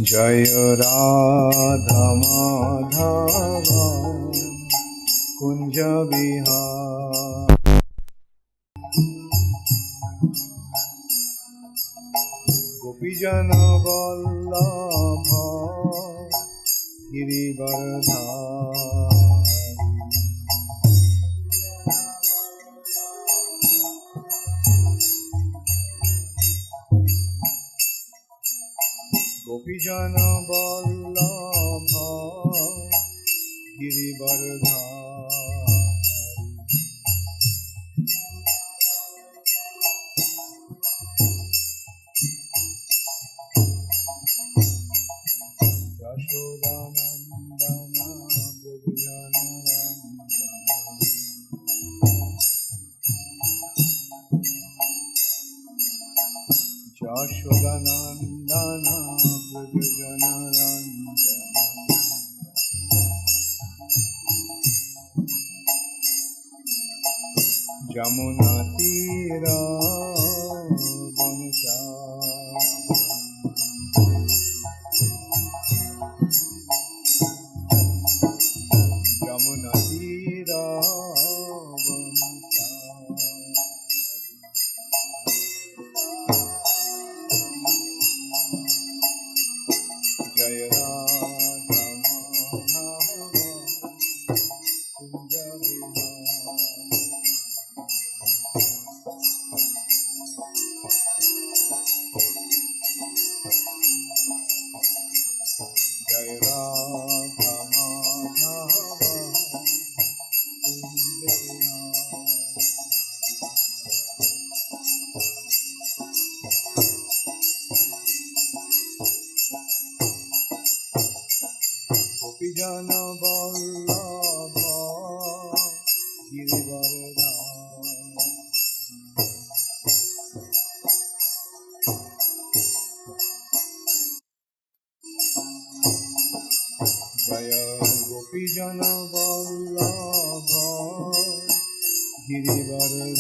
Jaya Radha Madhava Kunja Vihara Gopijana Vallabha Girivardhari Gopijana Vallabha Girivardhari Yashodanandana Brajjanarandana Yashodanandana Brajjanarandana Jamuna Tira Vanachari Jamuna Tira Vanachari Jaya Radha Madhava Kunja Vihara Jaya Radha Madhava Kunja Vihara Gopijana Vallabha Girivardhari Jaya Gopijana Vallabha Girivardhari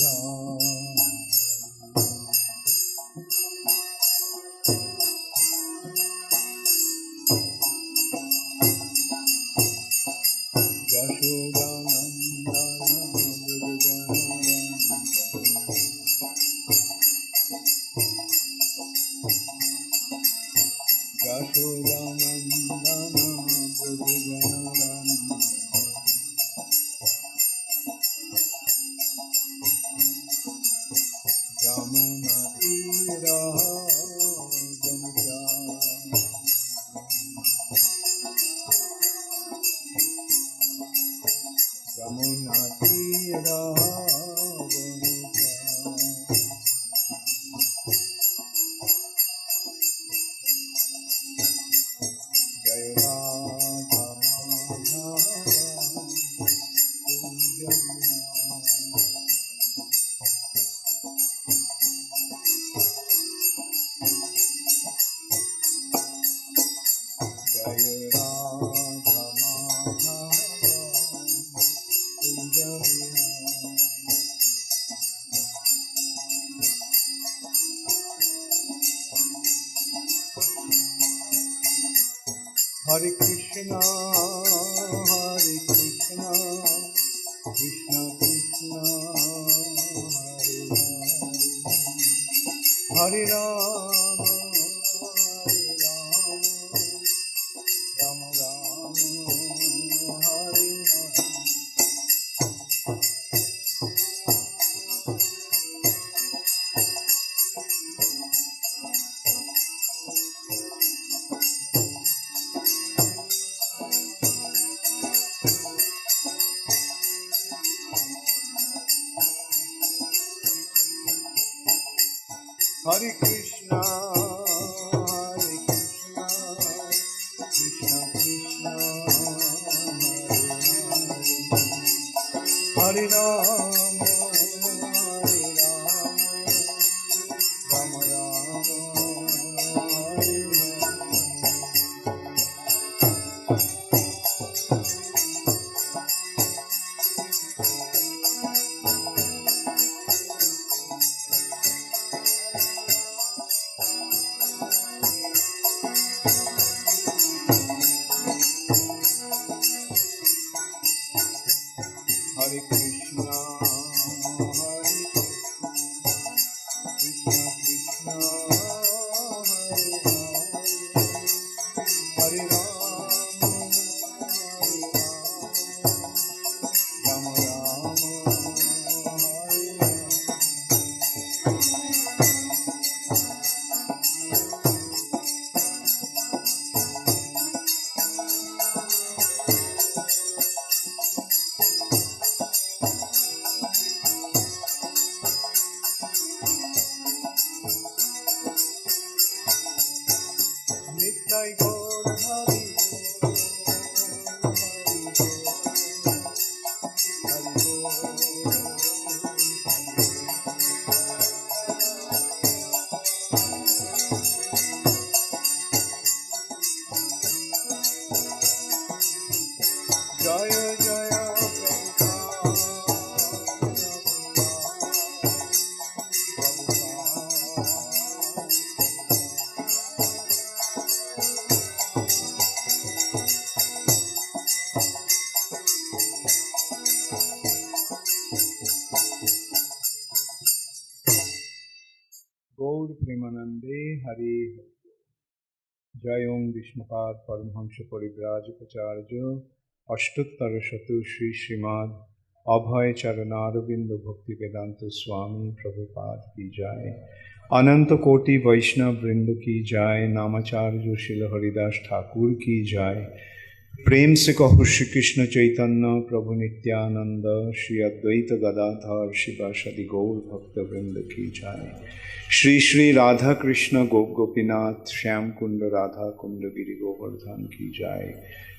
Yashodanandana Brajjanarandana Yashodanandana Brajjanarandana Jamuna Tira Vanachari Jamuna Tira Vanachari Jaya Radha Madhava Kunja Vihara Jaya Radha Madhava Kunja Vihara Hare Krishna Krishna Krishna Hare Hare Hare Rama Rama Rama Hare Hare Hare Krishna Krishna Krishna Hare Rama Rama Rama Hare Hare Gaur Premanande Hari Jayong Vishnupad Paramhamsa Parivrajapacharya Ashtuttara Shatu Shri Srimad Abhay Charanaravinda Bhakti Vedanta Swami Prabhupada Ki Jai Ananta Koti Vaishnav Vrinda Ki Jai Namacharya Srila Haridas Thakur Ki Jai प्रेम से कहो श्री कृष्ण चैतन्य प्रभु नित्यानंद श्री अद्वैत गदाधर शिवासदि गौर भक्त वृंद की जाय श्री श्री राधा कृष्ण गोप गोपीनाथ श्याम कुंड राधा कुंड गिरि गोवर्धन की जाय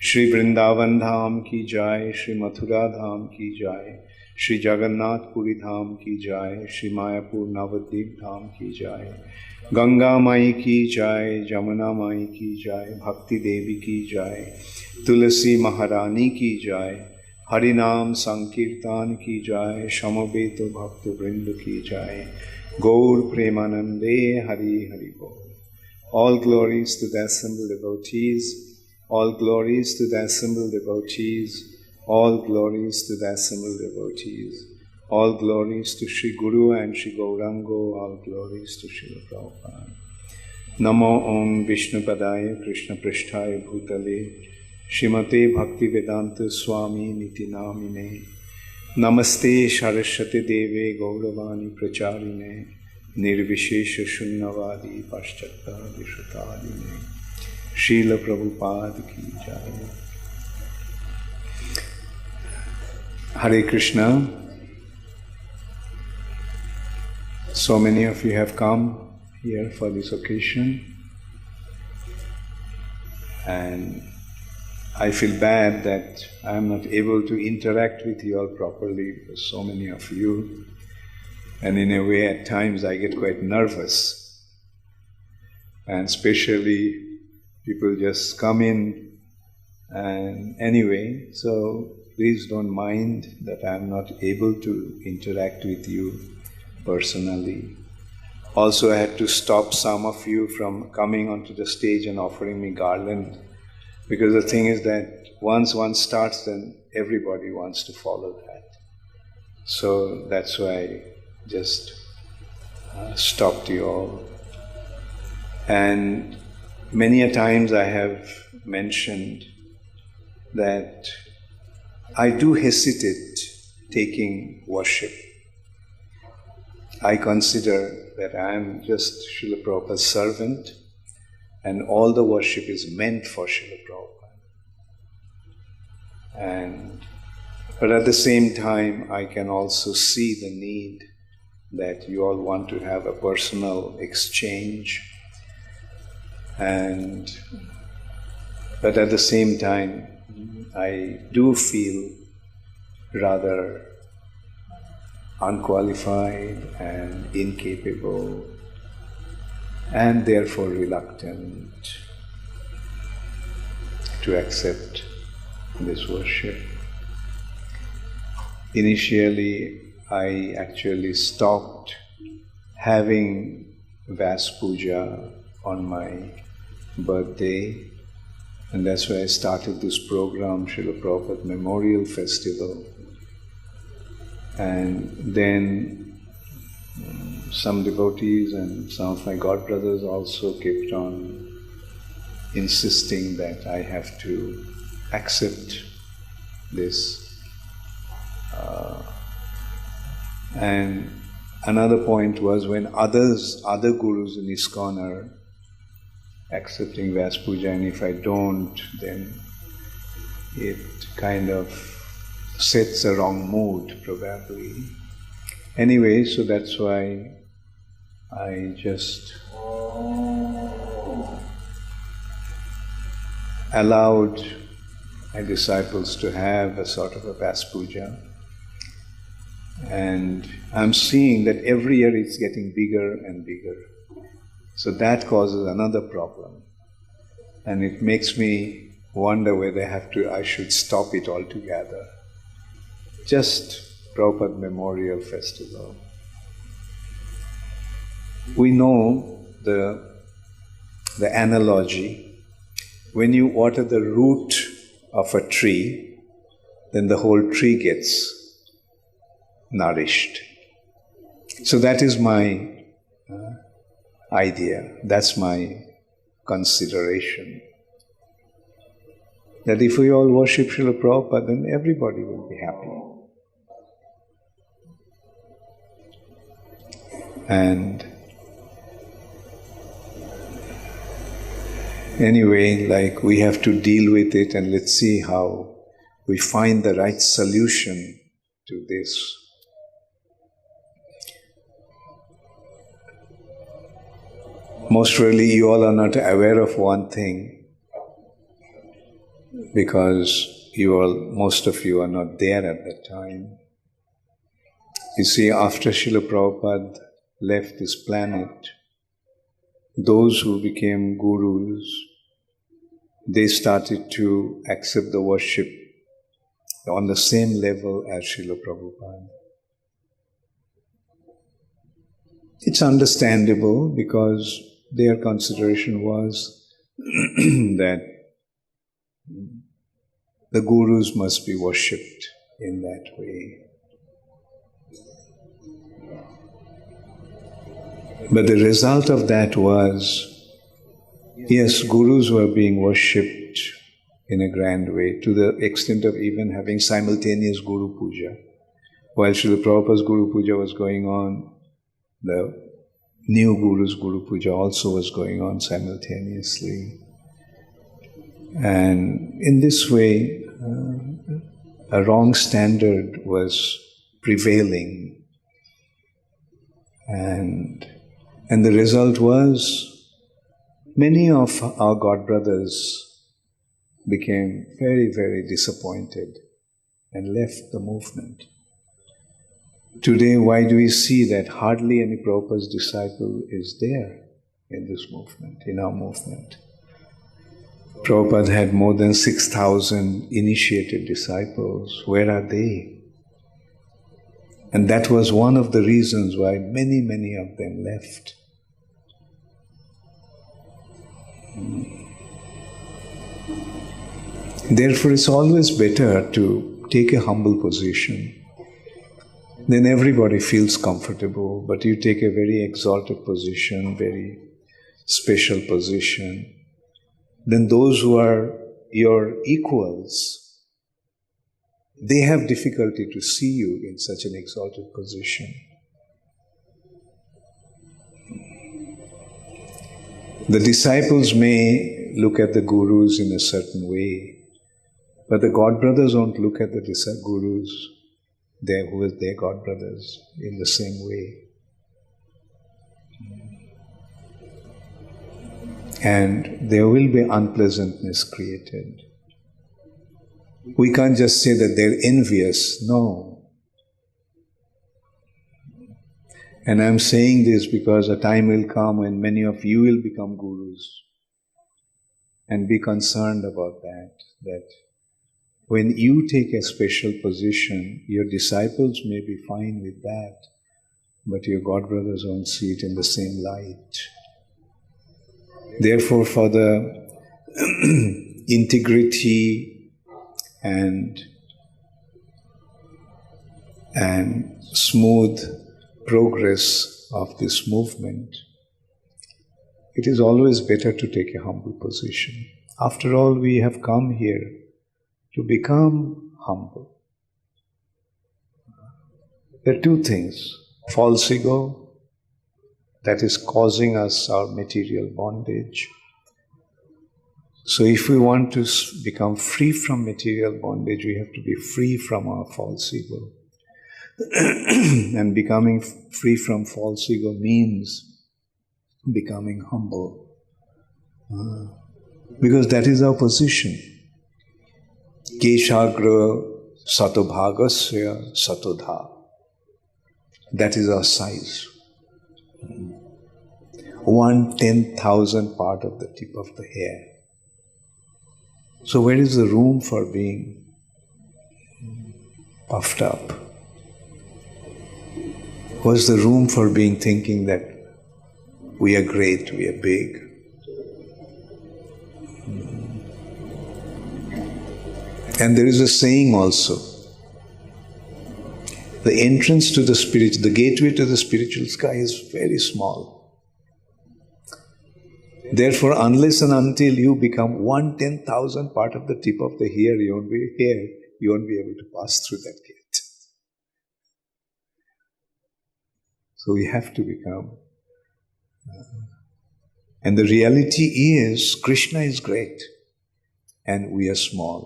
श्री वृंदावन धाम की जाय श्री मथुरा धाम की जाय श्री जगन्नाथपुरी धाम की जाय श्री मायापुर नवद्वीप धाम की जाय गंगा माई की जाय जमुना माई की जाय भक्ति देवी की जाय तुलसी महारानी की जाय हरिनाम संकीर्तन की जाय समवेत भक्त वृंद की जाय गौर प्रेमानंदे हरि हरि बोल. All glories to the assembled devotees, all glories to the assembled devotees, all glories to the assembled devotees, all glories to Sri Guru and Sri Gaurango, all glories to Sri Prabhupada. Namo Om Vishnupadaya Krishna Prishtaya Bhutale Shrimate Bhakti Vedanta Swami Niti Namine Namaste Saraswati Deve Gauravani Pracharine Nirvishesha Shunyavadi Paschata Vishutadine Srila Prabhupada Ki Jai. Hare Krishna. So many of you have come here for this occasion, and I feel bad that I am not able to interact with you all properly because so many of you, and in a way at times I get quite nervous, and especially people just come in and anyway, so please don't mind that I am not able to interact with you personally. Also, I had to stop some of you from coming onto the stage and offering me garland, because the thing is that once one starts, then everybody wants to follow that. So that's why I just stopped you all. And many a times I have mentioned that I do hesitate taking worship. I consider that I am just Srila Prabhupada's servant, and all the worship is meant for Srila Prabhupada. But at the same time, I can also see the need that you all want to have a personal exchange, but at the same time, I do feel rather unqualified and incapable, and therefore reluctant to accept this worship. Initially, I actually stopped having Vas Puja on my birthday, and that's why I started this program, Srila Prabhupada Memorial Festival. And then some devotees and some of my godbrothers also kept on insisting that I have to accept this. And another point was when other gurus in ISKCON are accepting Vyas Puja, and if I don't, then it kind of sets a wrong mood, probably. Anyway, so that's why I just allowed my disciples to have a sort of a Vyas Puja. And I'm seeing that every year it's getting bigger and bigger. So that causes another problem. And it makes me wonder whether I should stop it altogether. Just Prabhupada Memorial Festival. We know the analogy. When you water the root of a tree, then the whole tree gets nourished. So that is my idea, that's my consideration. That if we all worship Srila Prabhupada, then everybody will be happy. And anyway, like we have to deal with it, and let's see how we find the right solution to this. Most really, you all are not aware of one thing, because most of you are not there at that time. You see, after Srila Prabhupada left this planet, those who became gurus, they started to accept the worship on the same level as Srila Prabhupada. It's understandable because their consideration was that the gurus must be worshipped in that way. But the result of that was, yes, gurus were being worshipped in a grand way, to the extent of even having simultaneous Guru Puja. While Srila Prabhupada's Guru Puja was going on, the new Guru's Guru Puja also was going on simultaneously. And in this way, a wrong standard was prevailing. And the result was, many of our godbrothers became very, very disappointed and left the movement. Today, why do we see that hardly any Prabhupada's disciple is there in this movement, in our movement? Prabhupada had more than 6,000 initiated disciples. Where are they? And that was one of the reasons why many, many of them left. Therefore, it's always better to take a humble position. Then everybody feels comfortable, but you take a very exalted position, very special position. Then those who are your equals, they have difficulty to see you in such an exalted position. The disciples may look at the gurus in a certain way, but the godbrothers don't look at the gurus who are their godbrothers in the same way. And there will be unpleasantness created. We can't just say that they're envious. No. And I'm saying this because a time will come when many of you will become gurus. And be concerned about that when you take a special position, your disciples may be fine with that, but your godbrothers won't see it in the same light. Therefore, for the integrity and smooth progress of this movement, it is always better to take a humble position. After all, we have come here to become humble. There are two things: false ego, that is causing us our material bondage. So if we want to become free from material bondage, we have to be free from our false ego. And becoming free from false ego means becoming humble. Because that is our position. Keshagra satobhagasya satodha. That is our size. 1/10,000th part of the tip of the hair. So where is the room for being puffed up? Where's the room for being thinking that we are great, we are big? And there is a saying also, the entrance to the gateway to the spiritual sky is very small. Therefore, unless and until you become 1/10,000th part of the tip of the hair, you won't be able to pass through that gate. So we have to become. And the reality is, Krishna is great and we are small.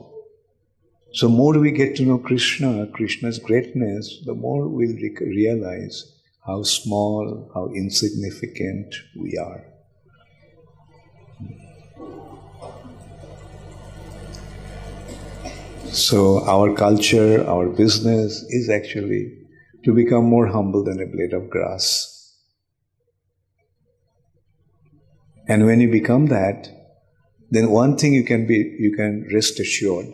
So more we get to know Krishna's greatness, the more we'll realize how small, how insignificant we are. So our culture, our business is actually to become more humble than a blade of grass. And when you become that, then one thing you can rest assured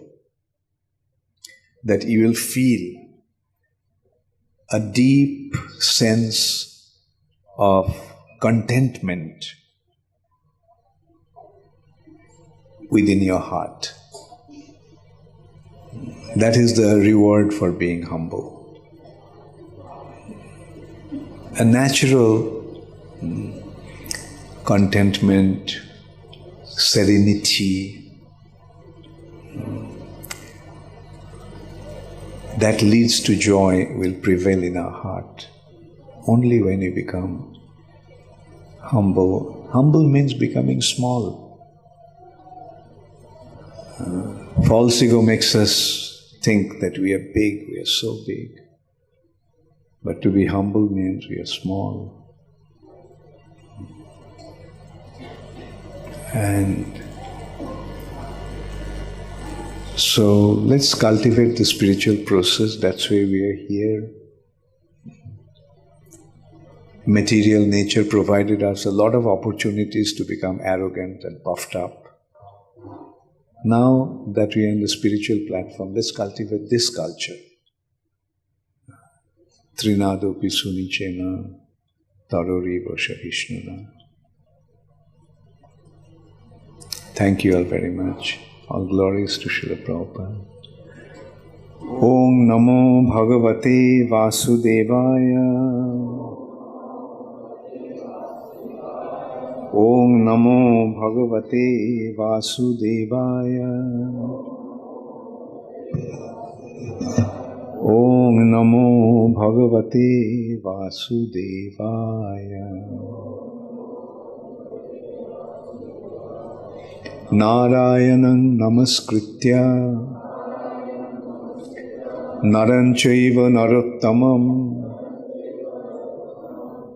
that you will feel a deep sense of contentment within your heart. That is the reward for being humble. A natural contentment, serenity, that leads to joy will prevail in our heart only when we become humble. Humble means becoming small. False ego makes us think that we are big, we are so big. But to be humble means we are small. And so let's cultivate the spiritual process. That's why we are here. Material nature provided us a lot of opportunities to become arrogant and puffed up. Now that we are in the spiritual platform, let's cultivate this culture. Trinadopi sunichena tarori vashahishnuna. Thank you all very much. All glories to Srila Prabhupada. Om Namo Bhagavate Vasudevaya. Om Namo Bhagavate Vasudevaya. Om Namo Bhagavate Vasudevaya. Narayanam Namaskritya Naranchaiva Narottamam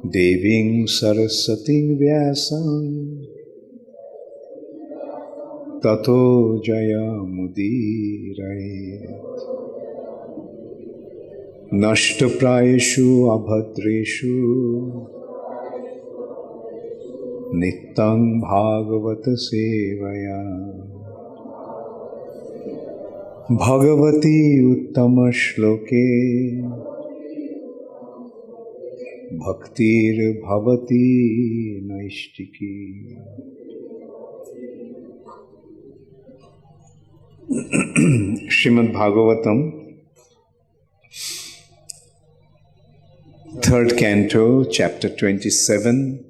Deving Saraswating Vyasam Tato Jaya Mudirayet Nashtaprayeshu Abhadreshu Nittang Bhagavata Sevaya Bhagavati Uttama Shloke Bhaktir Bhavati Naishtiki. Srimad Bhagavatam Third Canto, Chapter 27,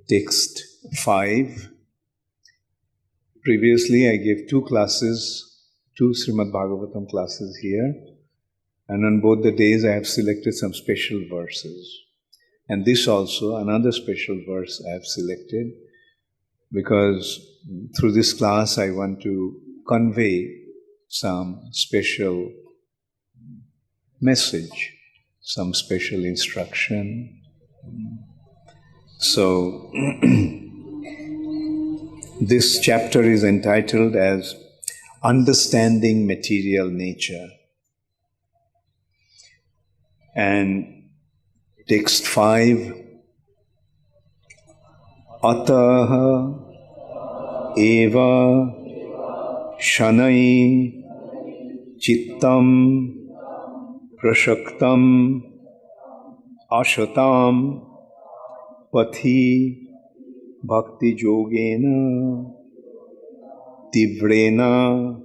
Text 5. Previously, I gave two Srimad Bhagavatam classes here, and on both the days I have selected some special verses. And this also, another special verse I have selected, because through this class I want to convey some special message, some special instruction. So, this chapter is entitled as Understanding Material Nature. And text 5, Ataha eva shanai chittam prashaktam ashatam pathi bhakti yogena tivrena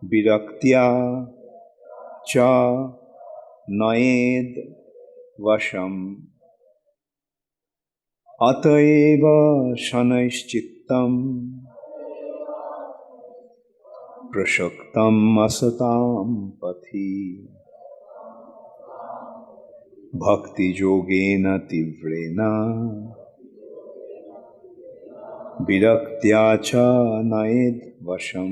viraktya cha nayed vasham ataeva shanaishchittam prashaktam asatam pathi bhakti yogena tivrena viraktya cha nayed vasham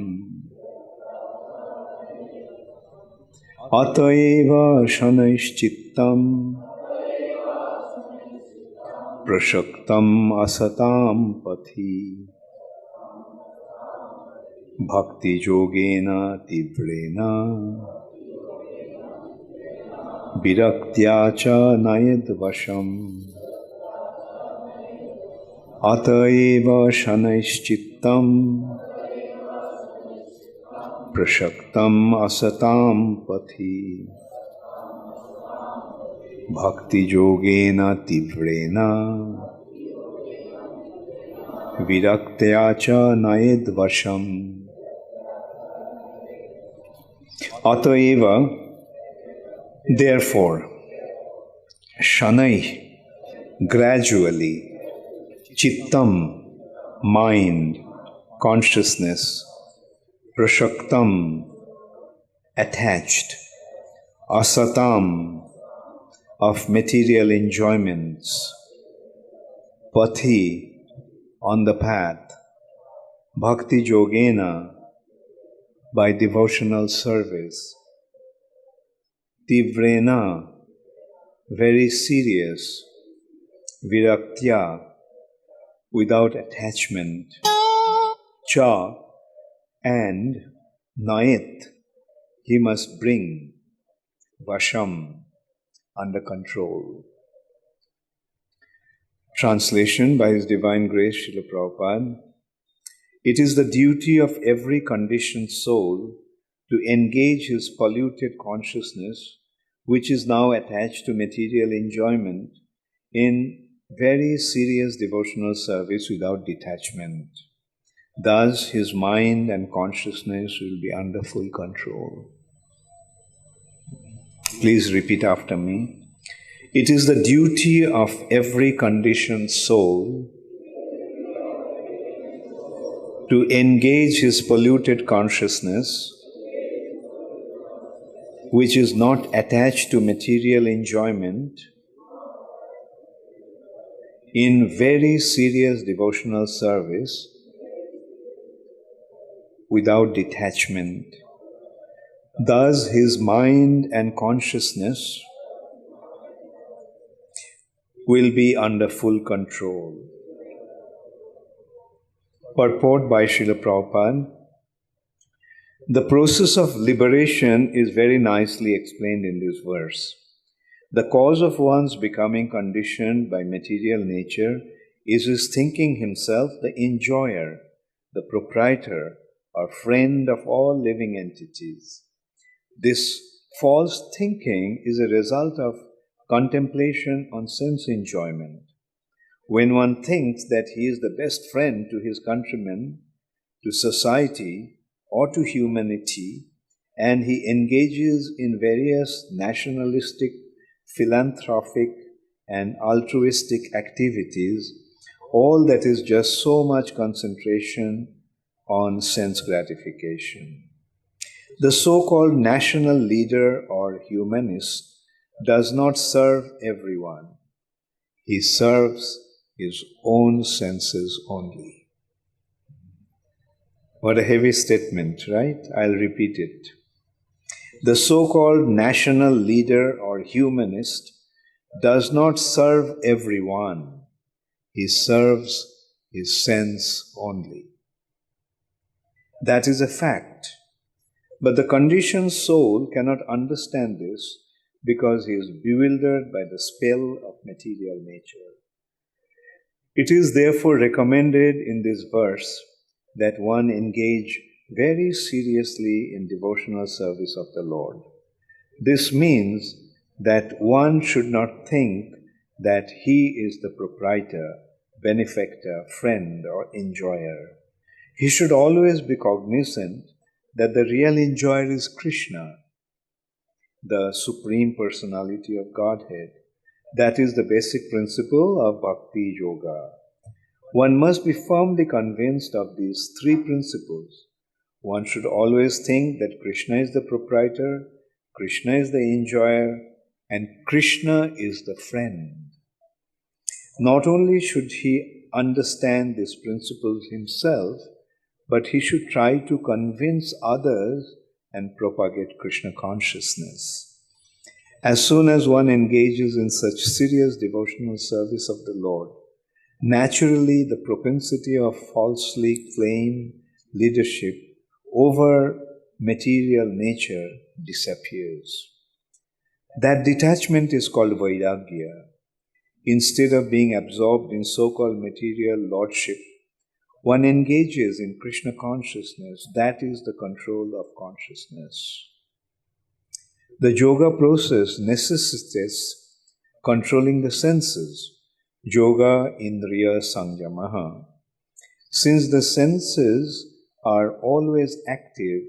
ataeva shanaishchittam prashaktam asatam pathi bhakti yogena tivrena viraktya cha nayed vasham ataeva shanaishchittam prashaktam asatam pathi bhakti yogena tivrena viraktya cha nayed vasham. Ataeva, therefore, shanai, gradually, chittam, mind, consciousness, prashaktam, attached, asatam, of material enjoyments, pathi, on the path, bhakti yogena, by devotional service, tivrena, very serious, viraktya, without attachment, cha, and nayat, he must bring, vasham, under control. Translation by His Divine Grace, Srila Prabhupada. It is the duty of every conditioned soul to engage his polluted consciousness, which is now attached to material enjoyment, in very serious devotional service without detachment. Thus, his mind and consciousness will be under full control. Please repeat after me. It is the duty of every conditioned soul to engage his polluted consciousness, which is not attached to material enjoyment, in very serious devotional service without detachment. Thus, his mind and consciousness will be under full control. Purport by Srila Prabhupada. The process of liberation is very nicely explained in this verse. The cause of one's becoming conditioned by material nature is his thinking himself the enjoyer, the proprietor, or friend of all living entities. This false thinking is a result of contemplation on sense enjoyment. When one thinks that he is the best friend to his countrymen, to society, or to humanity, and he engages in various nationalistic philanthropic and altruistic activities, all that is just so much concentration on sense gratification. The so-called national leader or humanist does not serve everyone. He serves his own senses only. What a heavy statement, right? I'll repeat it. The so-called national leader or humanist does not serve everyone. He serves his sense only. That is a fact. But the conditioned soul cannot understand this because he is bewildered by the spell of material nature. It is therefore recommended in this verse that one engage very seriously in devotional service of the Lord. This means that one should not think that he is the proprietor, benefactor, friend, or enjoyer. He should always be cognizant that the real enjoyer is Krishna, the Supreme Personality of Godhead. That is the basic principle of Bhakti Yoga. One must be firmly convinced of these three principles. One should always think that Krishna is the proprietor, Krishna is the enjoyer, and Krishna is the friend. Not only should he understand these principles himself, but he should try to convince others and propagate Krishna consciousness. As soon as one engages in such serious devotional service of the Lord, naturally the propensity of falsely claim leadership over material nature disappears. That detachment is called Vairagya. Instead of being absorbed in so-called material lordship, one engages in Krishna consciousness. That is the control of consciousness. The yoga process necessitates controlling the senses. Yoga indriya samyamaha. Since the senses are always active,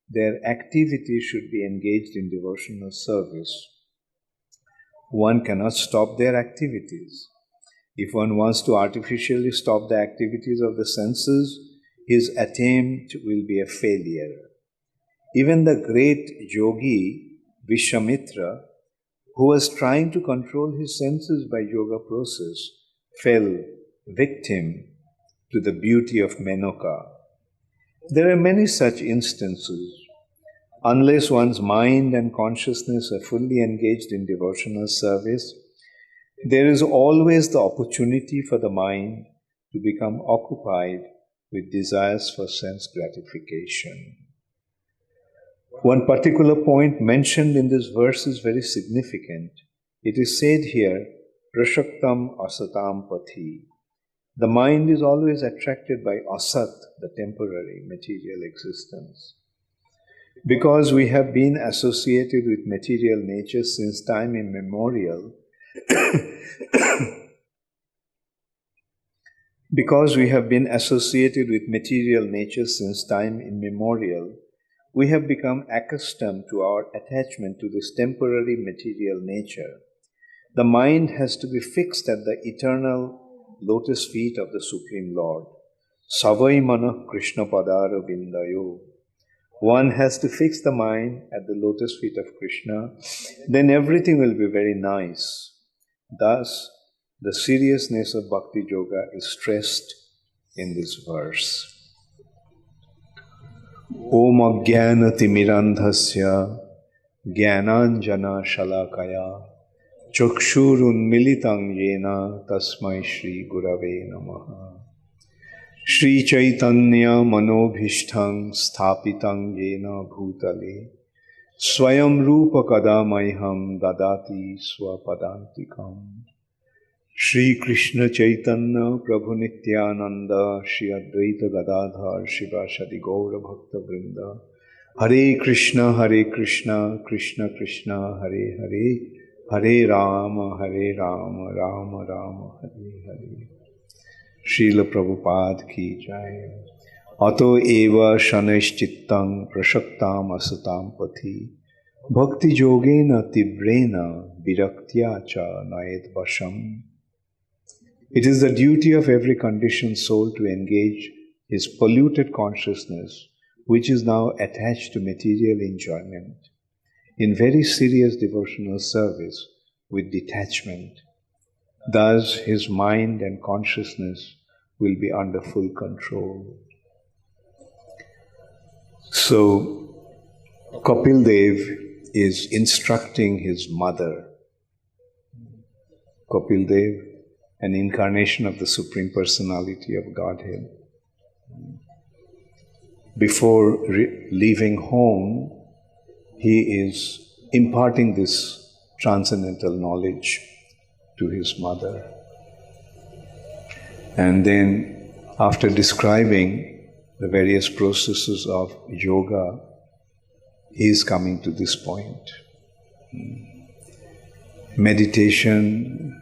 their activity should be engaged in devotional service. One cannot stop their activities. If one wants to artificially stop the activities of the senses, his attempt will be a failure. Even the great yogi Vishwamitra, who was trying to control his senses by yoga process, fell victim to the beauty of Menoka. There are many such instances. Unless one's mind and consciousness are fully engaged in devotional service, there is always the opportunity for the mind to become occupied with desires for sense gratification. One particular point mentioned in this verse is very significant. It is said here, Prashaktam asatam pathi. The mind is always attracted by asat, the temporary material existence. Because we have been associated with material nature since time immemorial, because we have been associated with material nature since time immemorial, we have become accustomed to our attachment to this temporary material nature. The mind has to be fixed at the eternal lotus feet of the Supreme Lord. Savai mana Krishna padara vindayo. One has to fix the mind at the lotus feet of Krishna, then everything will be very nice. Thus, the seriousness of Bhakti Yoga is stressed in this verse. Om Ajnana Timirandhasya Jnananjana Shalakaya Chakshurun Militang Yena Tasmai Shri Gurave Namaha. Shri Chaitanya Manobhishthang Sthapitang Yena Bhutale Swayam Rupa Kadamayham Dadati Swapadantikam. Shri Krishna Chaitanya Prabhu Nityananda Shri Advaita Gadadhar Shivashadi Gaura Bhakta Vrinda Hare Krishna Krishna Krishna Hare Hare Hare Rama Rama Rama Hare Hare. Srila Prabhupada ki jai. Ato eva shanaish chittang prashaktam asatam pathi Bhakti yogena tivrena viraktya cha nayet vasham. It is the duty of every conditioned soul to engage his polluted consciousness, which is now attached to material enjoyment, in very serious devotional service with detachment. Thus, his mind and consciousness will be under full control. So, Kapil Dev is instructing his mother. Kapil Dev, an incarnation of the Supreme Personality of Godhead. Before leaving home, he is imparting this transcendental knowledge to his mother. And then, after describing the various processes of yoga, he is coming to this point. Meditation,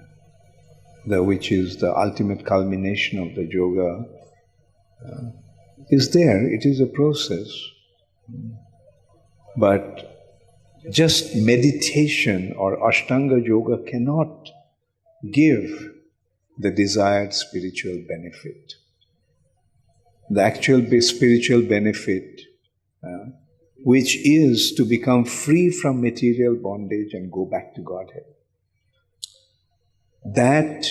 which is the ultimate culmination of the yoga, is there. It is a process. But just meditation or Ashtanga yoga cannot give the desired spiritual benefit. The actual spiritual benefit, which is to become free from material bondage and go back to Godhead, that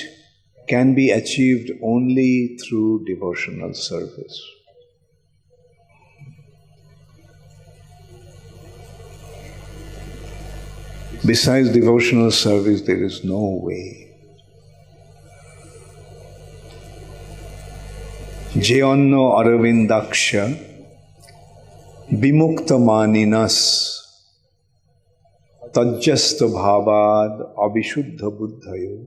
can be achieved only through devotional service. Besides devotional service, there is no way. Jayanno Aravindaksha Vimukta Maninas Tajjasta Bhavad Abhishuddha Buddhayo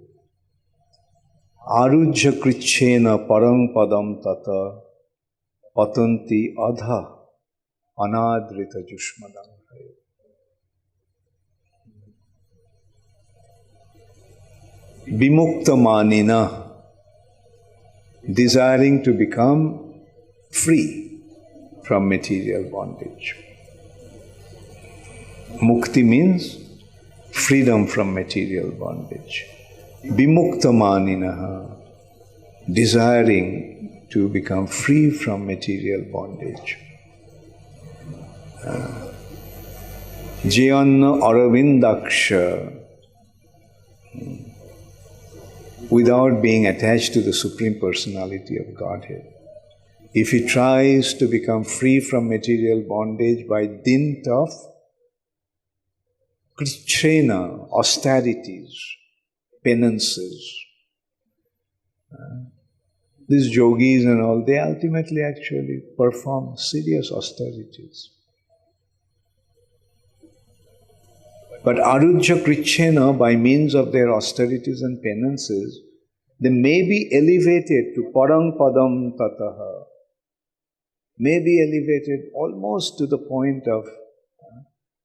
Arujya Krichena Parang Padam Tata Patanti Adha Anadrita Jushmadam. Vimukta Manina, desiring to become free from material bondage. Mukti means freedom from material bondage. Vimukta Maninaha, desiring to become free from material bondage. Jayanna Aravindaksha, without being attached to the Supreme Personality of Godhead. If he tries to become free from material bondage by dint of krichena, austerities, penances, these yogis and all, they ultimately actually perform serious austerities. But Arujya Krichena, by means of their austerities and penances, they may be elevated to Parang Padam Tataha, may be elevated almost to the point of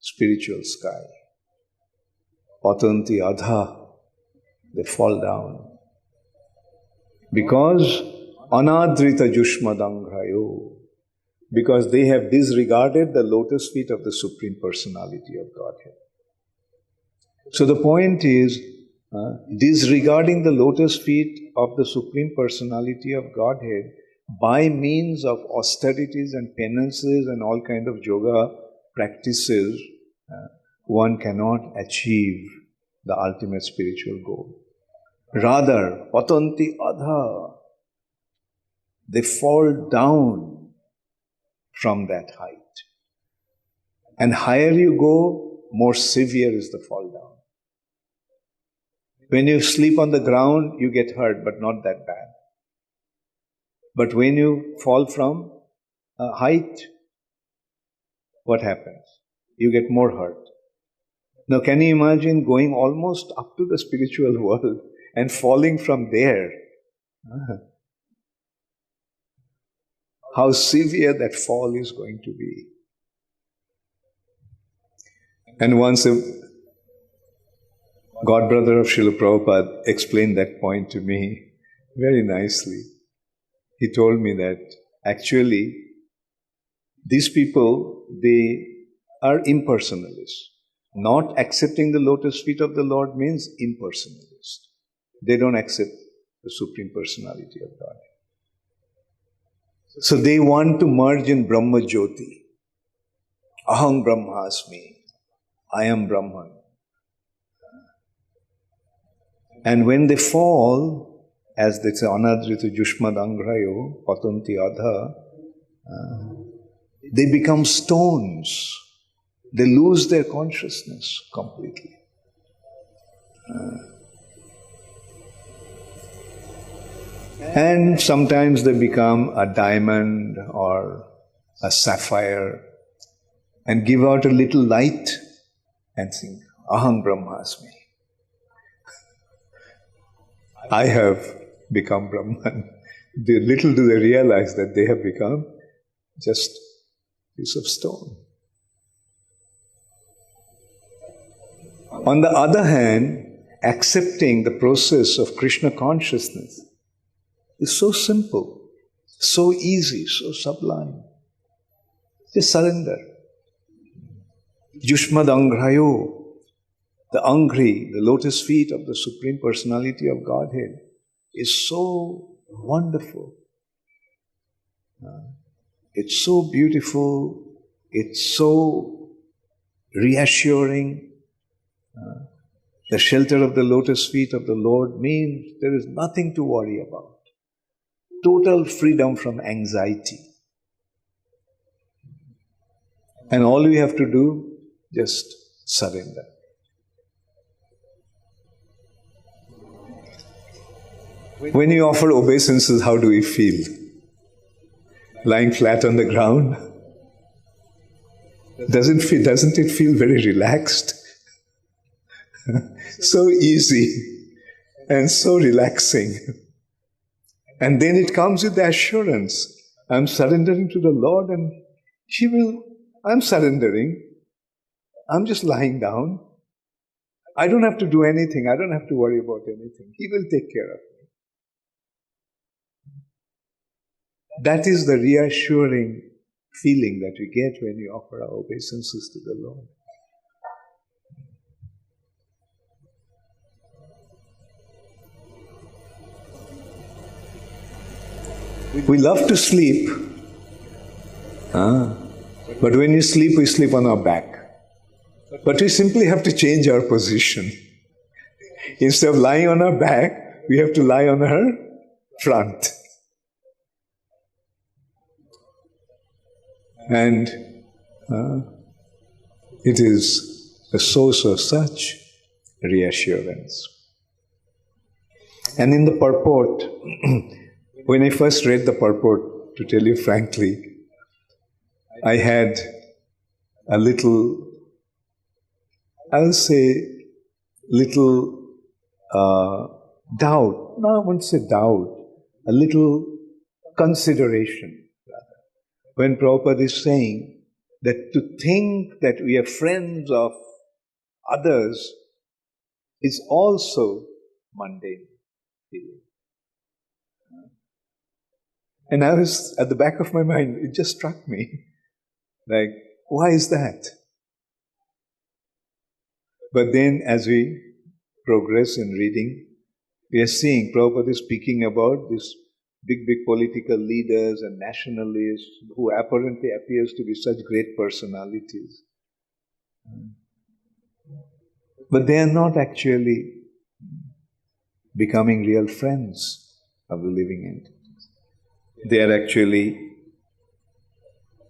spiritual sky. Patanti Adha, they fall down. Because Anadrita Jushmadangrayo, because they have disregarded the lotus feet of the Supreme Personality of Godhead. So the point is, disregarding the lotus feet of the Supreme Personality of Godhead by means of austerities and penances and all kind of yoga practices, one cannot achieve the ultimate spiritual goal. Rather, patanti adha, they fall down from that height. And higher you go, more severe is the fall down. When you sleep on the ground, you get hurt, but not that bad. But when you fall from a height, what happens? You get more hurt. Now, can you imagine going almost up to the spiritual world and falling from there? How severe that fall is going to be. And once a godbrother of Srila Prabhupada explained that point to me very nicely. He told me that actually these people, they are impersonalists. Not accepting the lotus feet of the Lord means impersonalist. They don't accept the Supreme Personality of God. So they want to merge in Brahma Jyoti. Aham Brahmasmi. I am Brahman. And when they fall, as they say, Anadrita Jushmad Angrayo, Patanti Adha, they become stones. They lose their consciousness completely. And sometimes they become a diamond or a sapphire and give out a little light and think, Aham Brahmasmi. I have become Brahman. Little do they realize that they have become just a piece of stone. On the other hand, accepting the process of Krishna consciousness is so simple, so easy, so sublime. Just surrender. Jushmad Angrayo, the Angri, the lotus feet of the Supreme Personality of Godhead, is so wonderful. It's so beautiful. It's so reassuring. The shelter of the lotus feet of the Lord means there is nothing to worry about. Total freedom from anxiety. And all we have to do, just surrender. When you offer obeisances, how do we feel? Lying flat on the ground? Doesn't it feel very relaxed? So easy and so relaxing. And then it comes with the assurance, I'm surrendering to the Lord and I'm surrendering. I'm just lying down. I don't have to do anything. I don't have to worry about anything. He will take care of me. That is the reassuring feeling that we get when we offer our obeisances to the Lord. We love to sleep. But when we sleep on our back. But we simply have to change our position. Instead of lying on our back, we have to lie on our front. And it is a source of such reassurance. And in the purport, when I first read the purport, to tell you frankly, I had a little, I'll say, little doubt. No, I won't say doubt. A little consideration, rather. When Prabhupada is saying that to think that we are friends of others is also mundane feeling. And I was, at the back of my mind, it just struck me. Like, why is that? But then as we progress in reading, we are seeing Prabhupada is speaking about these big political leaders and nationalists who apparently appears to be such great personalities. But they are not actually becoming real friends of the living entity. They are actually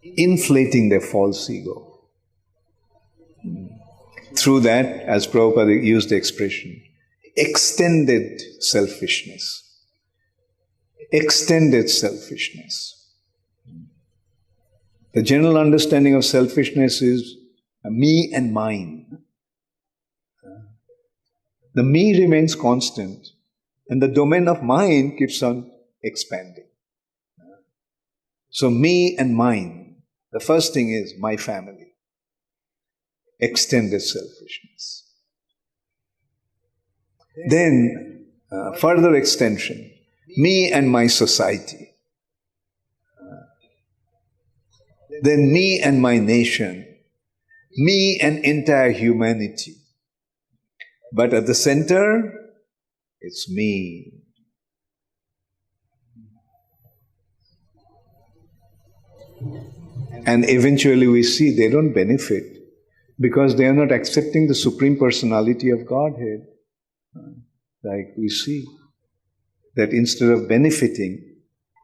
inflating their false ego. Through that, as Prabhupada used the expression, extended selfishness. Extended selfishness. The general understanding of selfishness is me and mine. The me remains constant, and the domain of mine keeps on expanding. So me and mine. The first thing is my family. Extended selfishness. Then, further extension, me and my society. Then me and my nation. me and entire humanity. But at the center, it's me. And eventually we see they don't benefit because they are not accepting the Supreme Personality of Godhead. Like we see that instead of benefiting,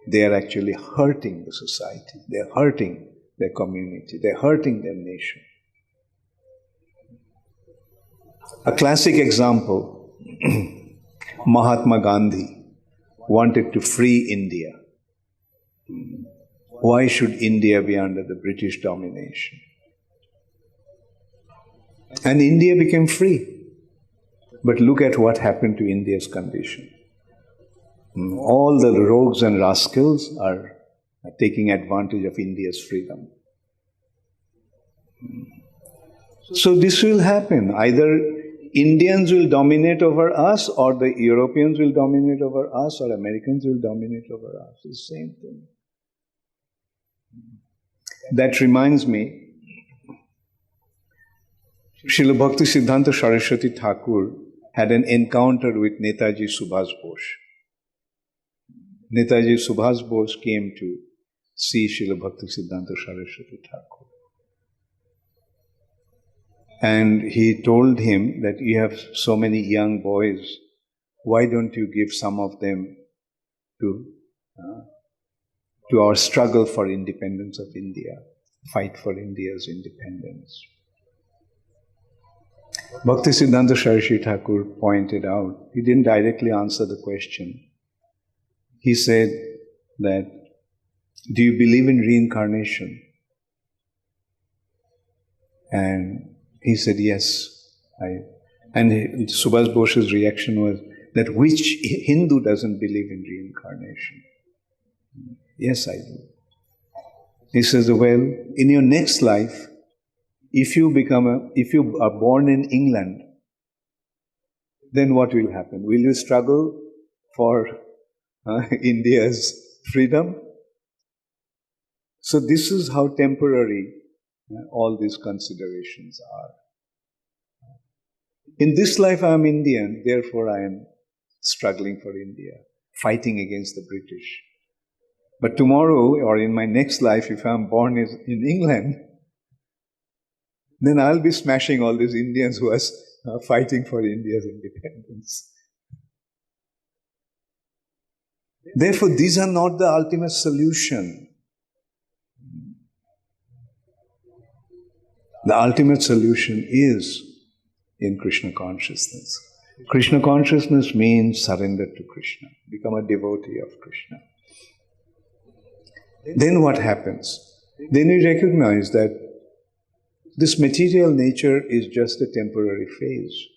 they are actually hurting the society. They're hurting their community. They're hurting their nation. A classic example, Mahatma Gandhi wanted to free India. Why should India be under the British domination? And India became free. But look at what happened to India's condition. All the rogues and rascals are taking advantage of India's freedom. So this will happen. Either Indians will dominate over us, or the Europeans will dominate over us, or Americans will dominate over us. It's the same thing. That reminds me, Srila Bhakti Siddhanta Saraswati Thakur had an encounter with Netaji Subhas Bose. Netaji Subhas Bose came to see Srila Bhakti Siddhanta Saraswati Thakur. And he told him that you have so many young boys, why don't you give some of them to our struggle for independence of India, fight for India's independence. Bhakti Siddhanta Saraswati Thakur pointed out, he didn't directly answer the question. He said that, do you believe in reincarnation? And he said, yes. And Subhas Bose's reaction was that which Hindu doesn't believe in reincarnation? Yes, I do. He says, well, in your next life, if you are born in England, then what will happen? Will you struggle for India's freedom? So this is how temporary all these considerations are. In this life I am Indian, therefore I am struggling for India, fighting against the British. But tomorrow, or in my next life, if I am born in England, then I'll be smashing all these Indians who are fighting for India's independence. Therefore, these are not the ultimate solution. The ultimate solution is in Krishna consciousness. Krishna consciousness means surrender to Krishna, become a devotee of Krishna. Then what happens? Then we recognize that this material nature is just a temporary phase.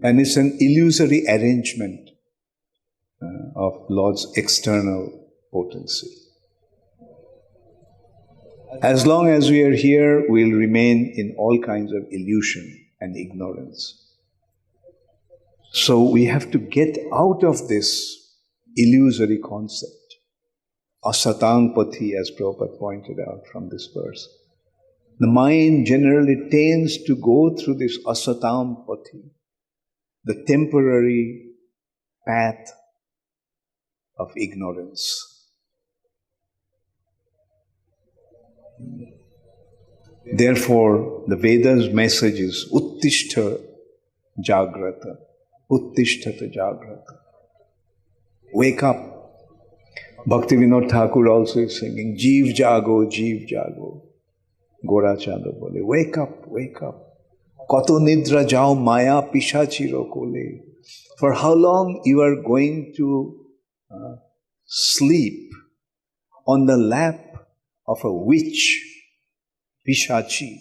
And it's an illusory arrangement of Lord's external potency. As long as we are here, we'll remain in all kinds of illusion and ignorance. So we have to get out of this illusory concept. Asatang pati, as Prabhupada pointed out from this verse. The mind generally tends to go through this asatang pati, the temporary path of ignorance. Therefore, the Veda's message is Uttishta Jagrata. Uttishthata Jagrata. Wake up. Bhakti Vinod Thakur also is singing, Jeev Jago, Jeev Jago. Gora Chanda bole, wake up, wake up. Kato nidra jao maya pishachiro kole. For how long you are going to sleep on the lap of a witch, Pishachi,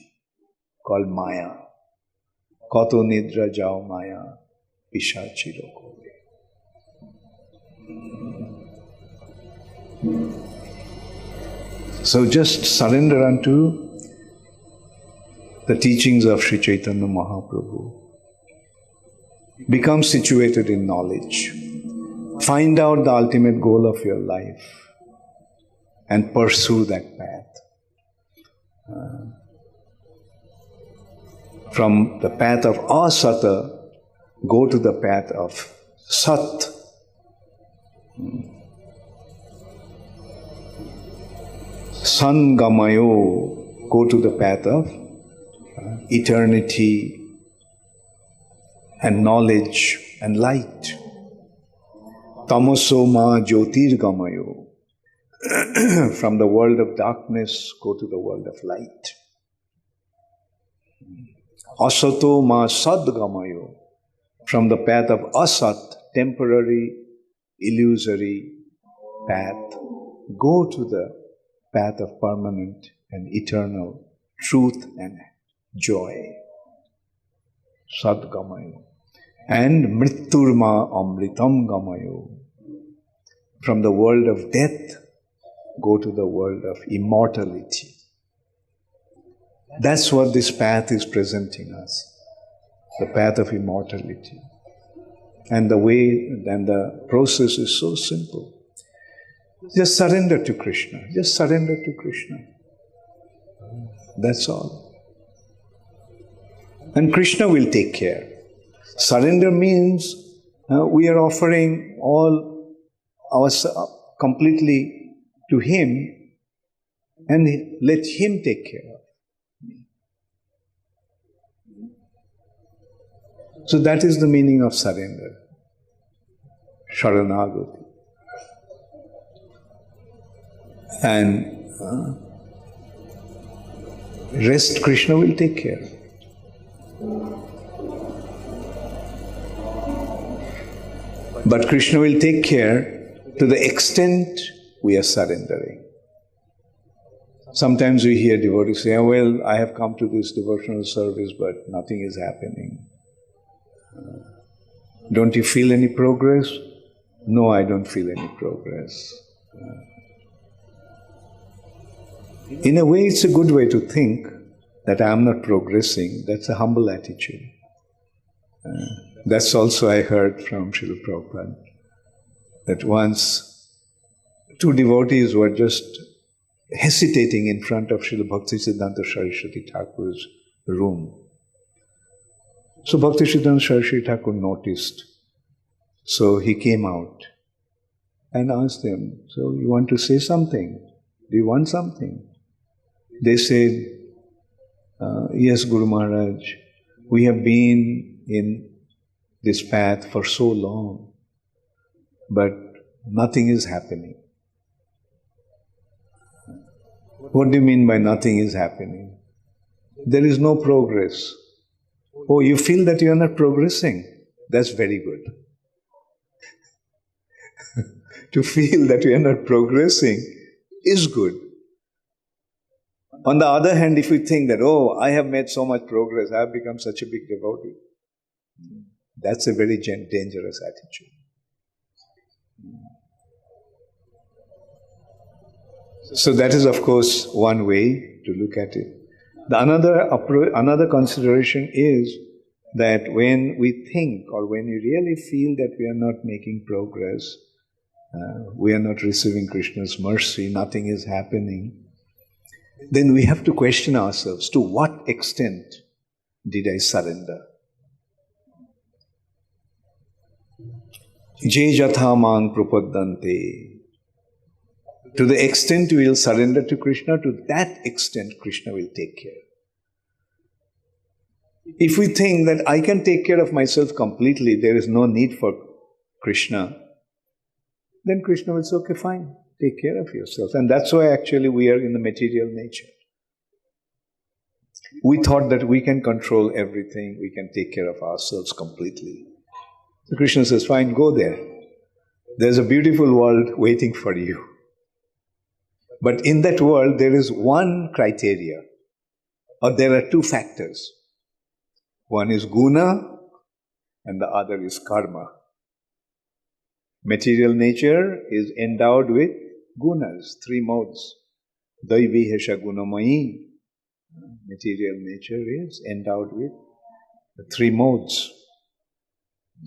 called Maya. Kato nidra jao maya pishachiro kole. So just surrender unto the teachings of Sri Chaitanya Mahaprabhu. Become situated in knowledge. Find out the ultimate goal of your life and pursue that path. From the path of asata, go to the path of sat. Sangamayo, go to the path of eternity and knowledge and light. Tamoso ma jyotirgamayo, from the world of darkness, go to the world of light. Asato ma sadgamayo, from the path of asat, temporary, illusory path, go to the path of permanent and eternal truth and joy. Sadgamayo. And mritturma amritam gamayo, from the world of death, go to the world of immortality. That's what this path is presenting us, the path of immortality. And the way and the process is so simple. Just surrender to Krishna. Just surrender to Krishna. That's all. And Krishna will take care. Surrender means we are offering all ourselves completely to Him and let Him take care of me. So that is the meaning of surrender. Sharanagati. And rest Krishna will take care. But Krishna will take care to the extent we are surrendering. Sometimes we hear devotees say, well, I have come to this devotional service, but nothing is happening. Don't you feel any progress? No, I don't feel any progress. In a way, it's a good way to think that I am not progressing. That's a humble attitude. That's also I heard from Srila Prabhupada, that once two devotees were just hesitating in front of Srila Bhaktisiddhanta Saraswati Thakur's room. So Bhaktisiddhanta Saraswati Thakur noticed. So he came out and asked them, so you want to say something? Do you want something? They said, yes, Guru Maharaj, we have been in this path for so long, but nothing is happening. What do you mean by nothing is happening? There is no progress. Oh, you feel that you are not progressing? That's very good. To feel that you are not progressing is good. On the other hand, if we think that, oh, I have made so much progress, I have become such a big devotee, that's a very dangerous attitude. So that is, of course, one way to look at it. Another consideration is that when we think or when we really feel that we are not making progress, we are not receiving Krishna's mercy, nothing is happening, then we have to question ourselves, to what extent did I surrender? Je jatha mang prapaddante. To the extent we will surrender to Krishna, to that extent Krishna will take care. If we think that I can take care of myself completely, there is no need for Krishna, then Krishna will say, okay, fine, take care of yourself. And that's why actually we are in the material nature. We thought that we can control everything, we can take care of ourselves completely. So Krishna says, fine, go there. There's a beautiful world waiting for you. But in that world, there is one criteria, or there are two factors. One is guna, and the other is karma. Material nature is endowed with gunas, three modes. Daivi hesha gunamayi. Material nature is endowed with the three modes.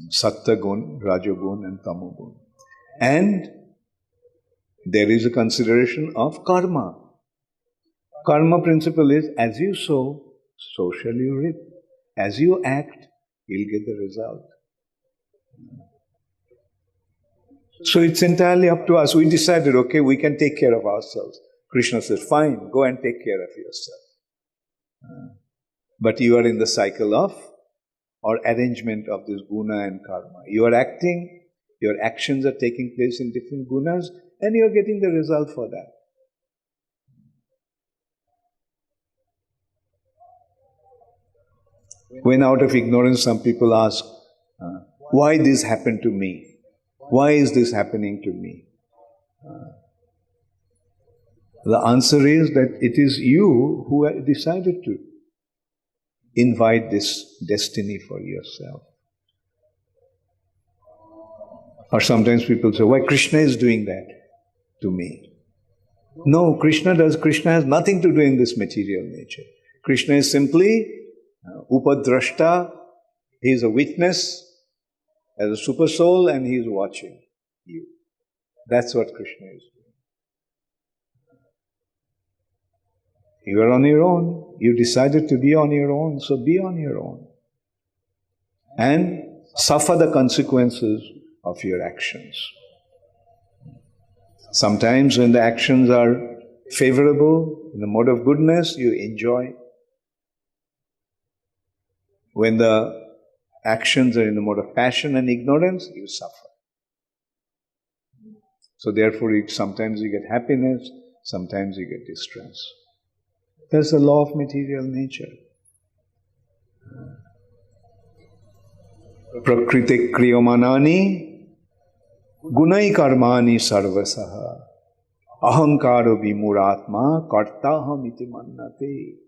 Sattva gun, rajogun, and tamogun. And there is a consideration of karma. Karma principle is, as you sow, so shall you reap. As you act, you'll get the result. So it's entirely up to us. We decided, okay, we can take care of ourselves. Krishna says, fine, go and take care of yourself. But you are in the cycle of, or arrangement of this guna and karma. You are acting, your actions are taking place in different gunas, and you are getting the result for that. When out of ignorance some people ask, why this happened to me? Why is this happening to me? The answer is that it is you who have decided to invite this destiny for yourself. Or sometimes people say, why Krishna is doing that to me? No, Krishna has nothing to do in this material nature. Krishna is simply Upadrashta. He is a witness as a super soul, and he is watching you. That's what Krishna is doing. You are on your own. You decided to be on your own, so be on your own. And suffer the consequences of your actions. Sometimes when the actions are favorable, in the mode of goodness, you enjoy. When the actions are in the mode of passion and ignorance, you suffer. So therefore, sometimes you get happiness, sometimes you get distress. That's the law of material nature. Prakriti kriyamanani gunai karmani sarvasaha ahankaro vimuratma kartaham iti mannate.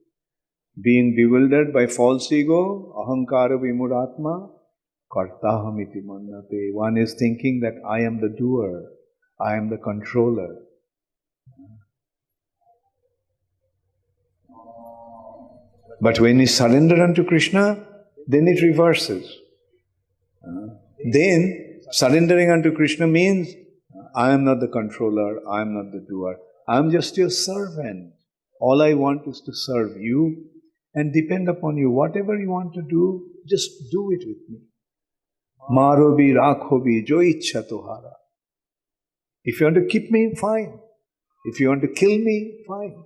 Being bewildered by false ego, ahankara vimuratma, kartaham iti mannate. One is thinking that I am the doer, I am the controller. But when we surrender unto Krishna, then it reverses. Then surrendering unto Krishna means, I am not the controller, I am not the doer. I am just your servant. All I want is to serve you and depend upon you. Whatever you want to do, just do it with me. Marobi rakhobi jo ichha tohara. If you want to keep me, fine. If you want to kill me, fine.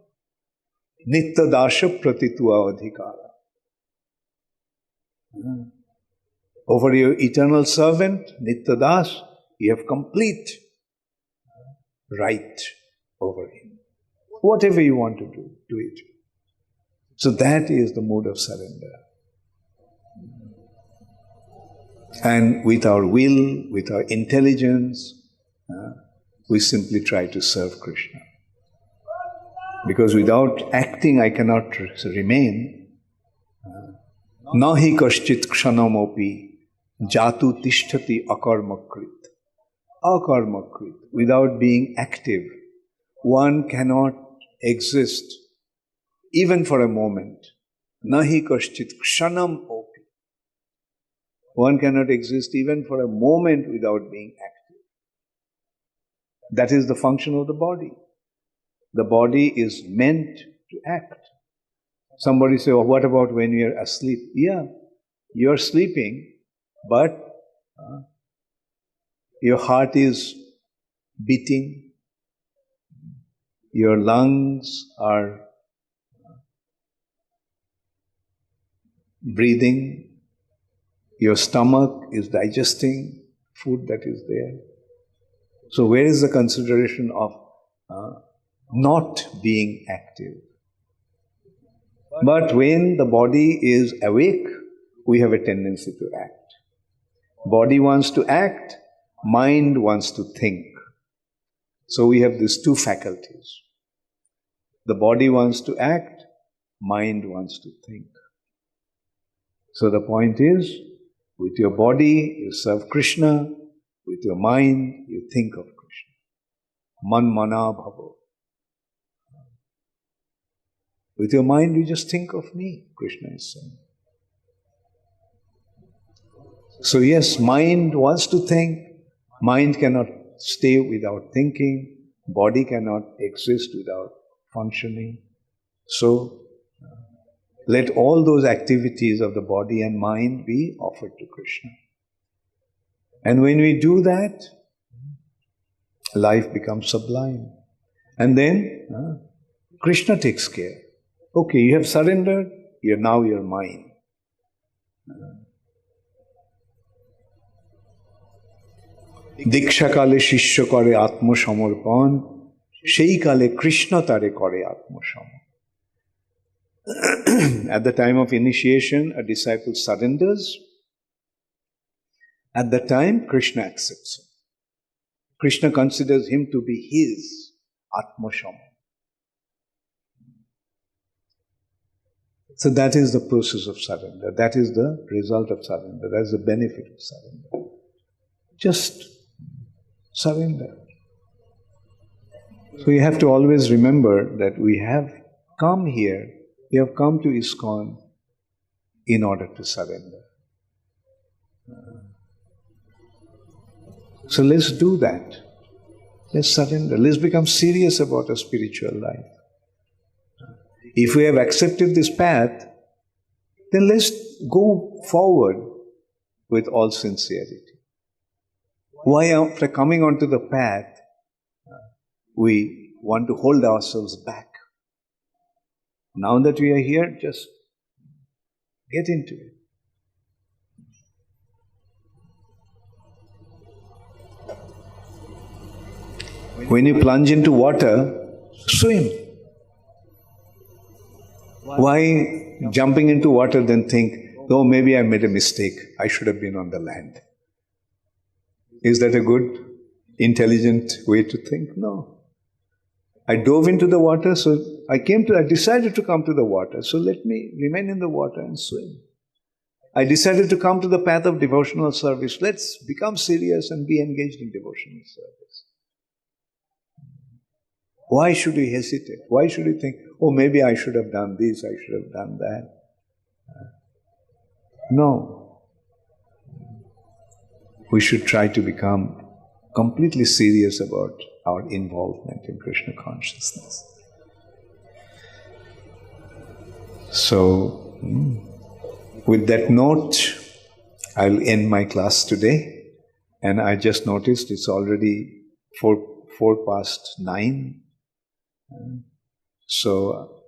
Nitta dasha pratitua adhikara. Over your eternal servant, Nitta Das, you have complete right over him. Whatever you want to do, do it. So that is the mode of surrender. And with our will, with our intelligence, we simply try to serve Krishna. Because without acting, I cannot remain. Nahi kaschit ksanamopi jatu tishtati akarmakrit. Akarmakrit. Without being active, one cannot exist even for a moment. Nahi kaschit kshanam opi. One cannot exist even for a moment without being active. That is the function of the body. The body is meant to act. Somebody say, oh, what about when you are asleep? Yeah, you are sleeping, but your heart is beating, your lungs are breathing, your stomach is digesting food that is there. So where is the consideration of not being active? But when the body is awake, we have a tendency to act. Body wants to act, mind wants to think. So we have these two faculties. The body wants to act, mind wants to think. So the point is, with your body, you serve Krishna. With your mind, you think of Krishna. Man mana bhavo. With your mind, you just think of me, Krishna is saying. So yes, mind wants to think. Mind cannot stay without thinking. Body cannot exist without functioning. So, let all those activities of the body and mind be offered to Krishna. And when we do that, life becomes sublime. And then Krishna takes care. Okay, you have surrendered, now you're mine. Diksha kale shishya kare atma samarpan, shei kale Krishna tare kare atma samarpan. At the time of initiation, a disciple surrenders. At that time, Krishna accepts him. Krishna considers him to be his Atma Shama. So that is the process of surrender. That is the result of surrender. That is the benefit of surrender. Just surrender. So you have to always remember that we have come here, we have come to ISKCON in order to surrender. So let's do that. Let's surrender. Let's become serious about our spiritual life. If we have accepted this path, then let's go forward with all sincerity. Why after coming onto the path, we want to hold ourselves back? Now that we are here, just get into it. When you plunge into water, swim. Why jumping into water then think, oh, maybe I made a mistake, I should have been on the land? Is that a good, intelligent way to think? No. I dove into the water, so I decided to come to the water, so let me remain in the water and swim. I decided to come to the path of devotional service. Let's become serious and be engaged in devotional service. Why should we hesitate? Why should we think, oh, maybe I should have done this, I should have done that? No. We should try to become completely serious about our involvement in Krishna consciousness. So, with that note, I'll end my class today. And I just noticed it's already 9:04. So,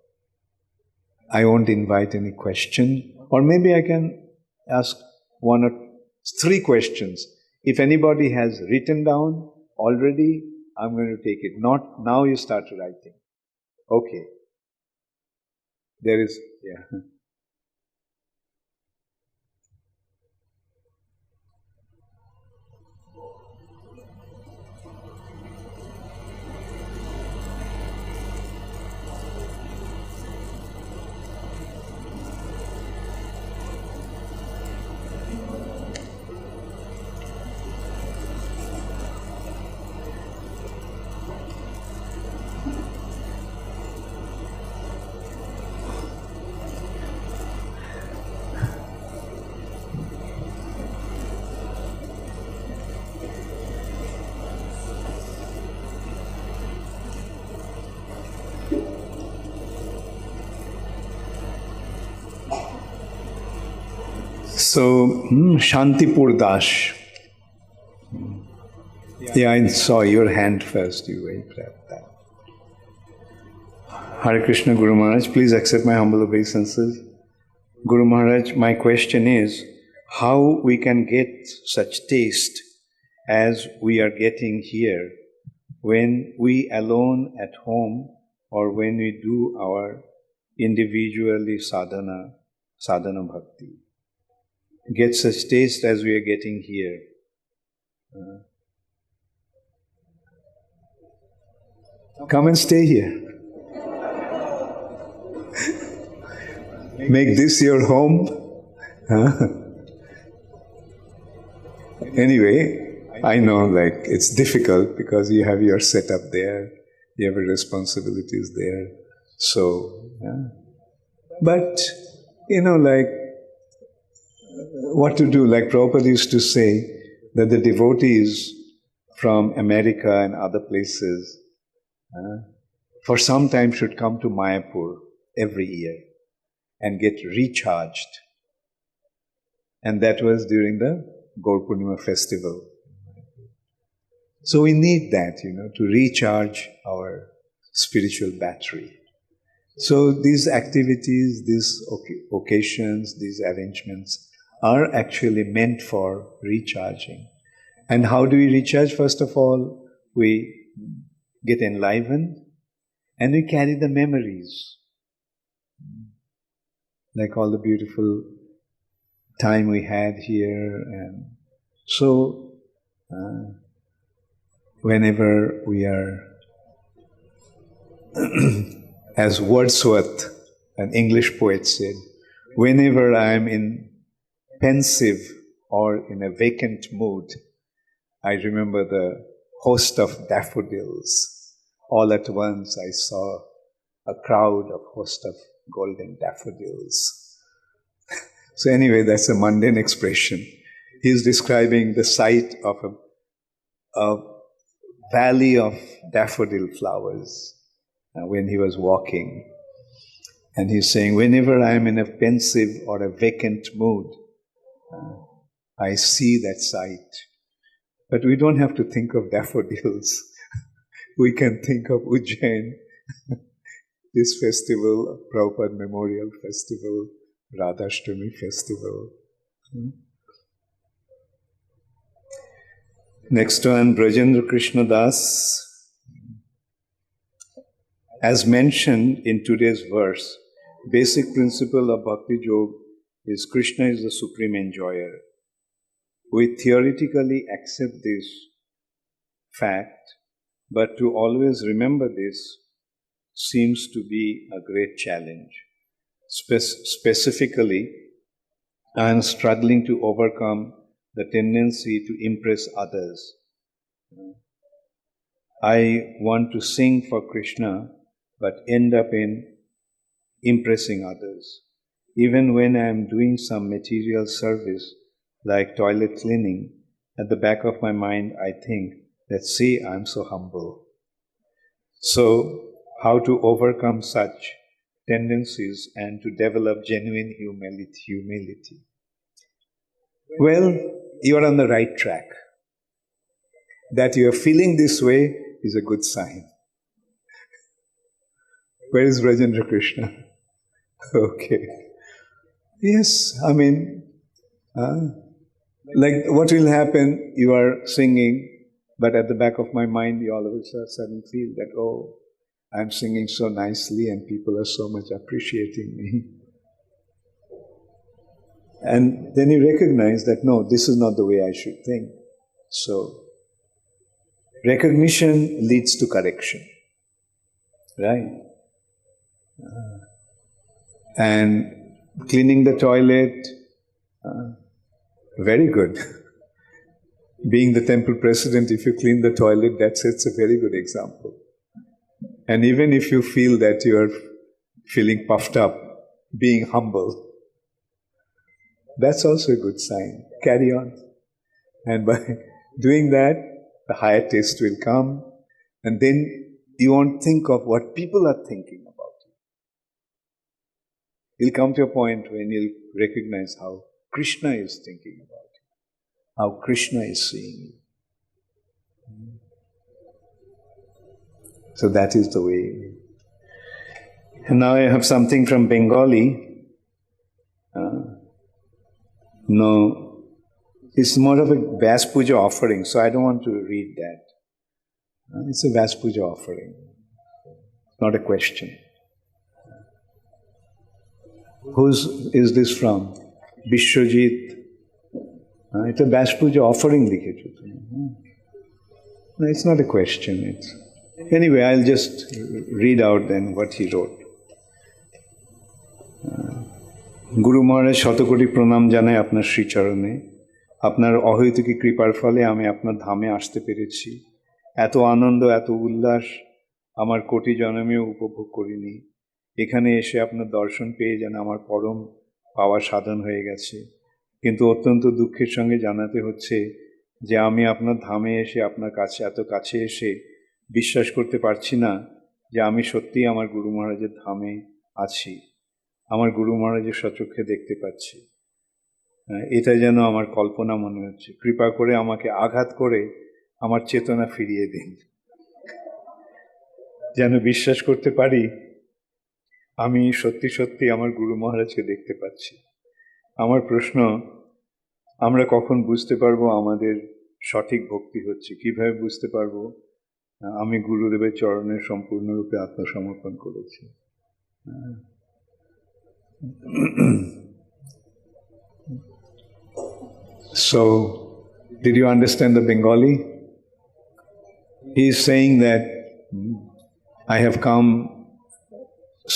I won't invite any question. Or maybe I can ask 1 or 3 questions. If anybody has written down already, I'm going to take it. Not now you start writing. Okay. There is, yeah. So, Shantipur Das. Yeah, I saw your hand first. You waved at that. Hare Krishna, Guru Maharaj, please accept my humble obeisances. Guru Maharaj, my question is, how we can get such taste as we are getting here when we alone at home or when we do our individually sadhana bhakti. Get such taste as we are getting here. Come and stay here. Make this your home. Anyway, I know it's difficult because you have your setup there, you have your responsibilities there. So, but, what to do? Like Prabhupada used to say that the devotees from America and other places for some time should come to Mayapur every year and get recharged. And that was during the Gaur Purnima festival. So we need that, to recharge our spiritual battery. So these activities, these occasions, these arrangements are actually meant for recharging. And how do we recharge? First of all, we get enlivened and we carry the memories. Like all the beautiful time we had here. And so, whenever we are, as Wordsworth, an English poet said, whenever I am in pensive or in a vacant mood, I remember the host of daffodils. All at once I saw a crowd of host of golden daffodils. So anyway, that's a mundane expression. He's describing the sight of a valley of daffodil flowers when he was walking. And he's saying, whenever I am in a pensive or a vacant mood, I see that sight. But we don't have to think of daffodils. We can think of Ujjain, this festival, Prabhupada Memorial Festival, Radhashtami Festival. Next one, Brajendra Krishna Das. As mentioned in today's verse, basic principle of Bhakti Yoga is Krishna is the supreme enjoyer. We theoretically accept this fact, but to always remember this seems to be a great challenge. Specifically, I am struggling to overcome the tendency to impress others. I want to sing for Krishna, but end up in impressing others. Even when I am doing some material service, like toilet cleaning, at the back of my mind I think that, see, I am so humble. So, how to overcome such tendencies and to develop genuine humility? Well, you are on the right track. That you are feeling this way is a good sign. Where is Brajendra Krishna? Okay. Yes, I mean, like what will happen, you are singing, but at the back of my mind, you all of a sudden feel that, oh, I'm singing so nicely and people are so much appreciating me. And then you recognize that, no, this is not the way I should think. So, recognition leads to correction. Right? And cleaning the toilet, very good. Being the temple president, if you clean the toilet, that sets a very good example. And even if you feel that you're feeling puffed up, being humble, that's also a good sign. Carry on. And by doing that, the higher taste will come, and then you won't think of what people are thinking about you. You'll come to a point when you'll recognize how Krishna is thinking about you, how Krishna is seeing you. So that is the way. And now I have something from Bengali. No, it's more of a Vyas Puja offering, so I don't want to read that. It's a Vyas Puja offering, not a question. Whose is this from? Bishwajit. It's a Vyas Puja offering. No, it's not a question. Anyway, I'll just read out then what he wrote. গুরু মহারাজ শতকোটি প্রণাম জানাই আপনার শ্রীচরণে। আপনার অহৈতুকী কৃপার ফলে আমি আপনার ধামে আসতে পেরেছি। এত আনন্দ, এত উল্লাস আমার কোটি জন্মেও উপভোগ করিনি। এখানে এসে আপনার দর্শন পেয়ে যেন আমার পরম পাওয়া সাধন হয়ে গেছে। কিন্তু অত্যন্ত দুঃখের সঙ্গে জানাতে হচ্ছে যে আমি আপনার ধামে এসে আপনার কাছে এত কাছে এসে বিশ্বাস করতে পারছি না যে আমি সত্যিই আমার গুরু মহারাজের ধামে আছি, আমার গুরু মহারাজের স্বচক্ষে দেখতে পাচ্ছি, এটা যেন আমার কল্পনা মনে হচ্ছে। কৃপা করে আমাকে আঘাত করে আমার চেতনা ফিরিয়ে দিন, যেন বিশ্বাস করতে পারি আমি সত্যি সত্যি আমার গুরু মহারাজকে দেখতে পাচ্ছি। আমার প্রশ্ন, আমরা কখন বুঝতে পারবো আমাদের সঠিক ভক্তি হচ্ছে? কিভাবে বুঝতে পারবো আমি গুরুদেবের চরণে সম্পূর্ণরূপে আত্মসমর্পণ করেছি? So, did you understand the Bengali? He is saying that I have come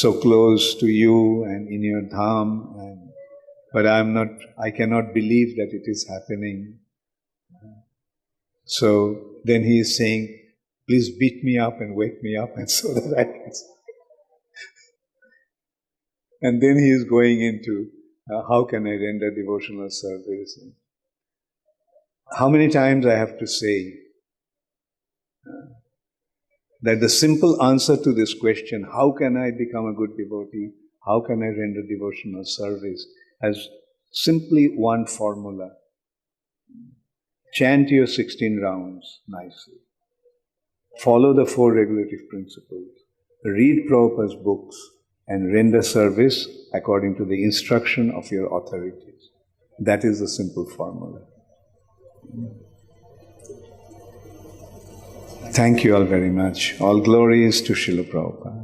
so close to you and in your dham, but I cannot believe that it is happening. So then he is saying, please beat me up and wake me up, and so that I can. And then he is going into how can I render devotional service? How many times I have to say that the simple answer to this question, how can I become a good devotee, how can I render devotional service, has simply one formula. Chant your 16 rounds nicely. Follow the 4 regulative principles. Read Prabhupada's books and render service according to the instruction of your authorities. That is the simple formula. Thank you all very much. All glory is to Srila Prabhupada.